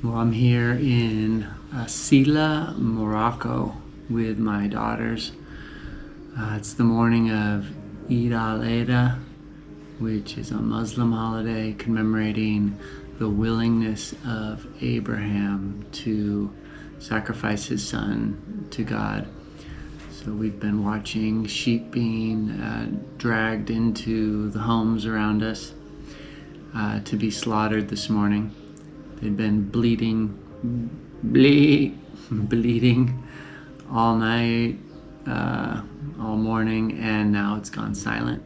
Well, I'm here in Sila, Morocco with my daughters. It's the morning of Eid al-Adha, which is a Muslim holiday commemorating the willingness of Abraham to sacrifice his son to God. So we've been watching sheep being dragged into the homes around us to be slaughtered this morning. They'd been bleeding all night, all morning, and now it's gone silent.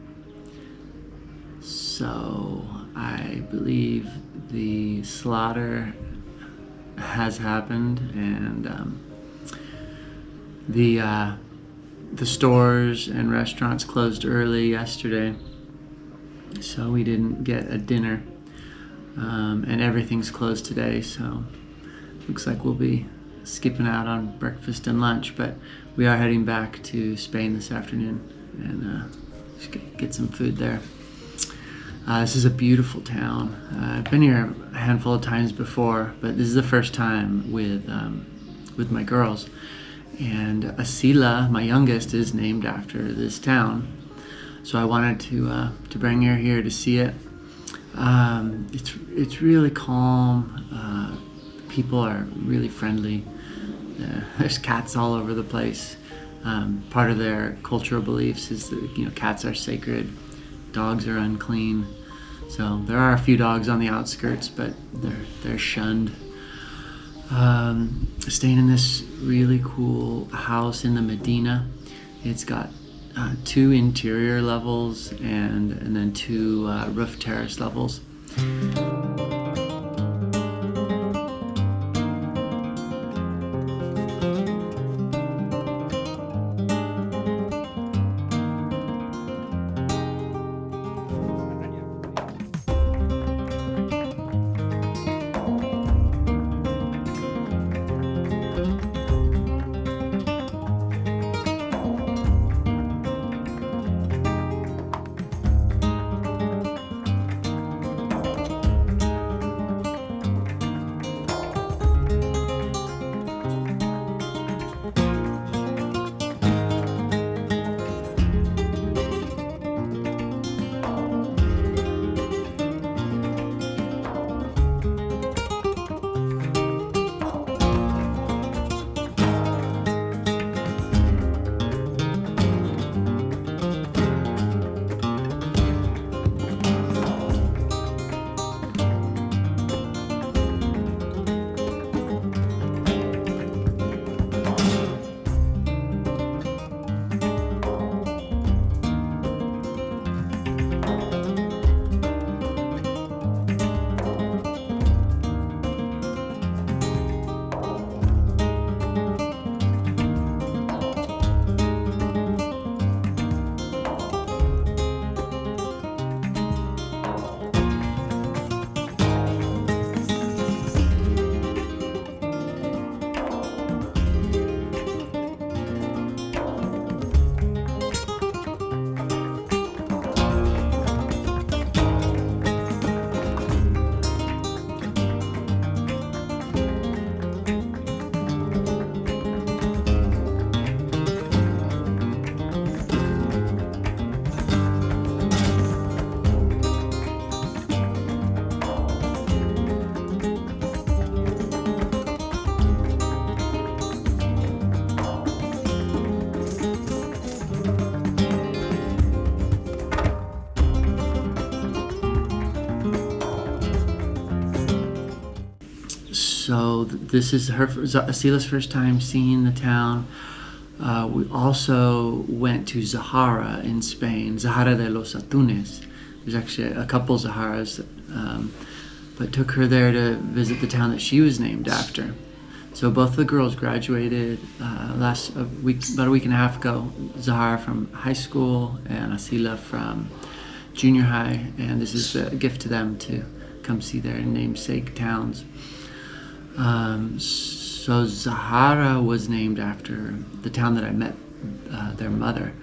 So I believe the slaughter has happened, and the stores and restaurants closed early yesterday, so we didn't get a dinner. And everything's closed today, so looks like we'll be skipping out on breakfast and lunch, but we are heading back to Spain this afternoon and just get some food there. This is a beautiful town. I've been here a handful of times before, but this is the first time with my girls. And Asila, my youngest, is named after this town, so I wanted to bring her here to see it. It's really calm. People are really friendly. There's cats all over the place. Part of their cultural beliefs is that cats are sacred, dogs are unclean. So there are a few dogs on the outskirts, but they're shunned. Staying in this really cool house in the Medina. It's got 2 interior levels and then 2 roof terrace levels. So this is Asila's first time seeing the town. We also went to Zahara in Spain, Zahara de los Atunes. There's actually a couple Zaharas. but took her there to visit the town that she was named after. So both the girls graduated about a week and a half ago. Zahara from high school and Asila from junior high, and this is a gift to them to come see their namesake towns. So Zahara was named after the town that I met their mother.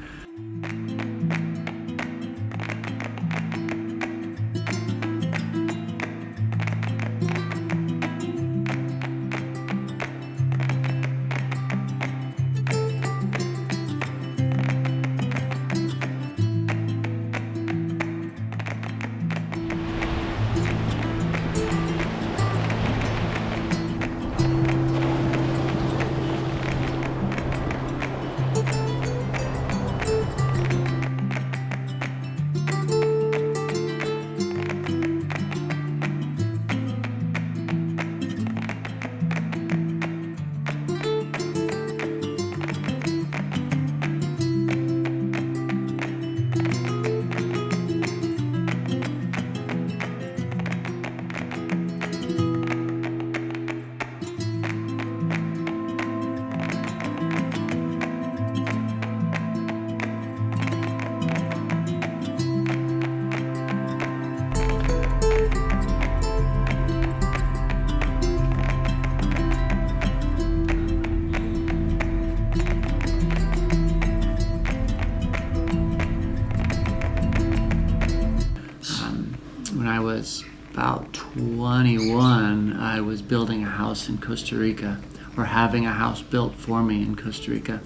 When I was about 21, I was building a house in Costa Rica, or having a house built for me in Costa Rica.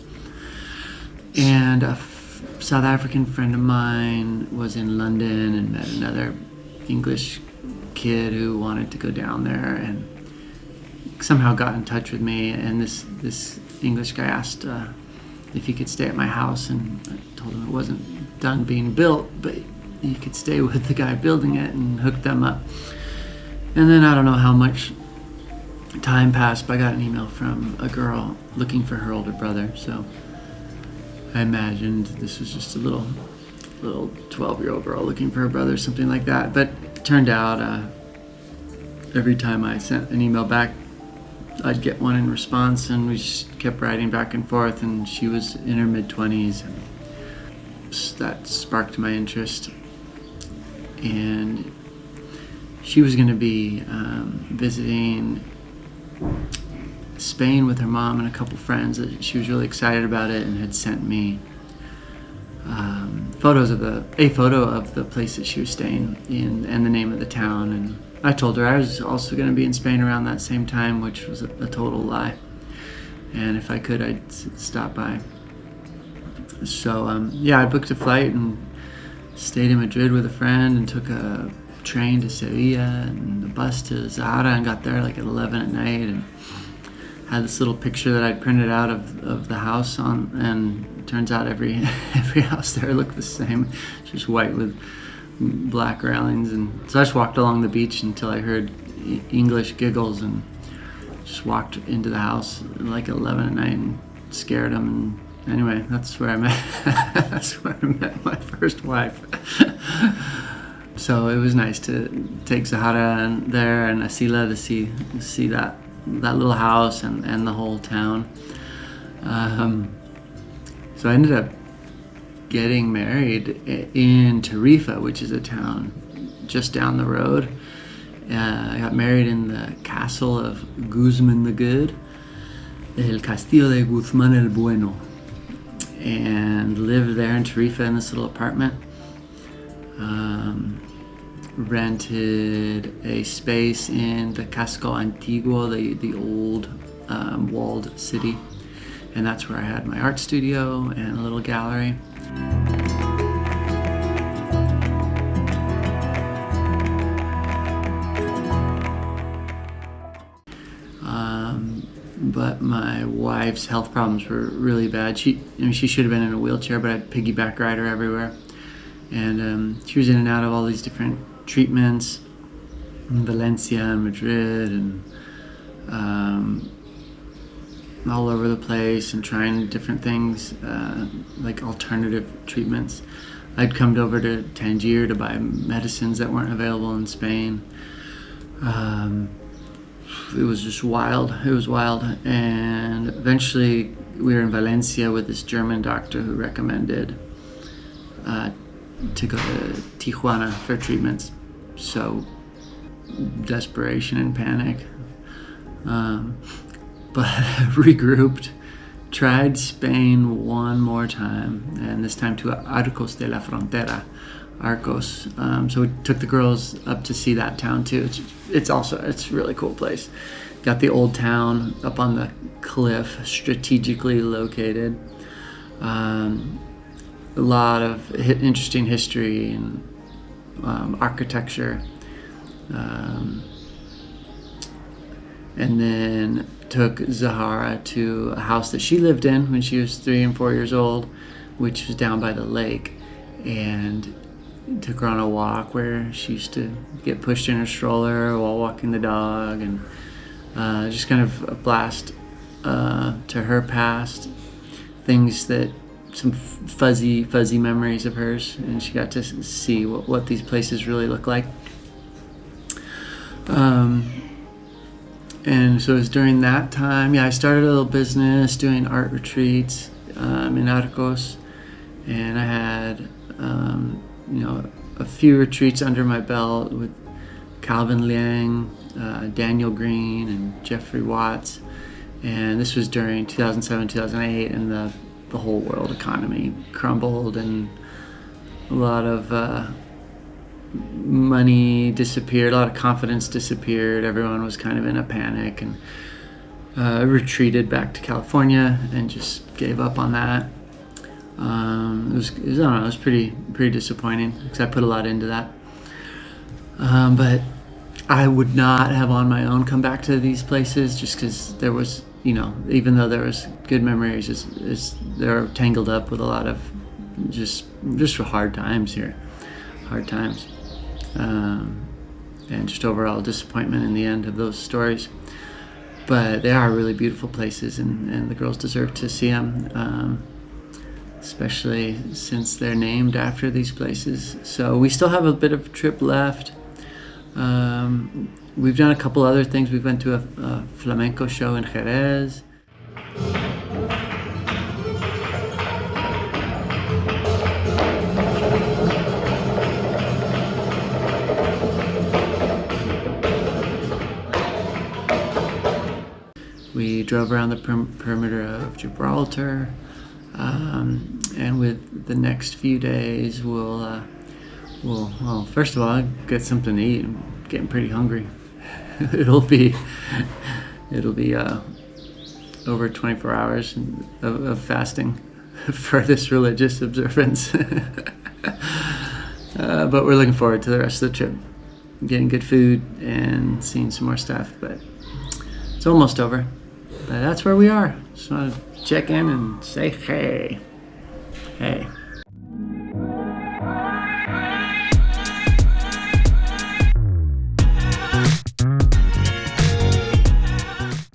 And a South African friend of mine was in London and met another English kid who wanted to go down there, and somehow got in touch with me. And this English guy asked if he could stay at my house, and I told him it wasn't done being built, but you could stay with the guy building it, and hooked them up. And then I don't know how much time passed, but I got an email from a girl looking for her older brother. So I imagined this was just a little 12-year-old girl looking for her brother, something like that. But it turned out every time I sent an email back, I'd get one in response, and we just kept writing back and forth. And she was in her mid-20s, and that sparked my interest. And she was going to be visiting Spain with her mom and a couple friends. She was really excited about it and had sent me a photo of the place that she was staying in and the name of the town. And I told her I was also going to be in Spain around that same time, which was a total lie. And if I could, I'd stop by. So I booked a flight and stayed in Madrid with a friend, and took a train to Sevilla and a bus to Zahara, and got there like at 11 at night, and had this little picture that I'd printed out of the house and it turns out every house there looked the same, just white with black railings. And so I just walked along the beach until I heard English giggles, and just walked into the house like at 11 at night and scared them. And anyway, that's where I met my first wife. So it was nice to take Zahara there and Asila to see that little house and the whole town. So I ended up getting married in Tarifa, which is a town just down the road. I got married in the castle of Guzman the Good, El Castillo de Guzman el Bueno, and lived there in Tarifa in this little apartment. Rented a space in the Casco Antiguo, the old walled city, and that's where I had my art studio and a little gallery. But my wife's health problems were really bad. She should have been in a wheelchair, but I'd piggyback ride her everywhere. And she was in and out of all these different treatments in Valencia and Madrid and all over the place, and trying different things, like alternative treatments. I'd come over to Tangier to buy medicines that weren't available in Spain. It was just wild. It was wild. And eventually we were in Valencia with this German doctor who recommended to go to Tijuana for treatments. So desperation and panic. But regrouped, tried Spain one more time, and this time to Arcos de la Frontera. Arcos. So we took the girls up to see that town too. It's a really cool place. Got the old town up on the cliff, strategically located. A lot of interesting history and architecture. And then took Zahara to a house that she lived in when she was 3 and 4 years old, which was down by the lake, and took her on a walk where she used to get pushed in her stroller while walking the dog, and just kind of a blast to her past, things that some fuzzy memories of hers, and she got to see what these places really look like. And so it was during that time, I started a little business doing art retreats in Arcos, and I had a few retreats under my belt with Calvin Liang, Daniel Green, and Jeffrey Watts. And this was during 2007, 2008, and the whole world economy crumbled, and a lot of money disappeared, a lot of confidence disappeared. Everyone was kind of in a panic, and I retreated back to California and just gave up on that. It was I don't know, it was pretty disappointing because I put a lot into that. But I would not have on my own come back to these places just because there was, even though there was good memories, they're tangled up with a lot of just hard times here, and just overall disappointment in the end of those stories. But they are really beautiful places, and the girls deserve to see them. Especially since they're named after these places. So we still have a bit of a trip left. We've done a couple other things. We went to a flamenco show in Jerez. We drove around the perimeter of Gibraltar. And with the next few days, we'll first of all get something to eat. I'm getting pretty hungry. it'll be over 24 hours of fasting for this religious observance. But we're looking forward to the rest of the trip, getting good food and seeing some more stuff. But it's almost over. But that's where we are. Just want to check in and say hey.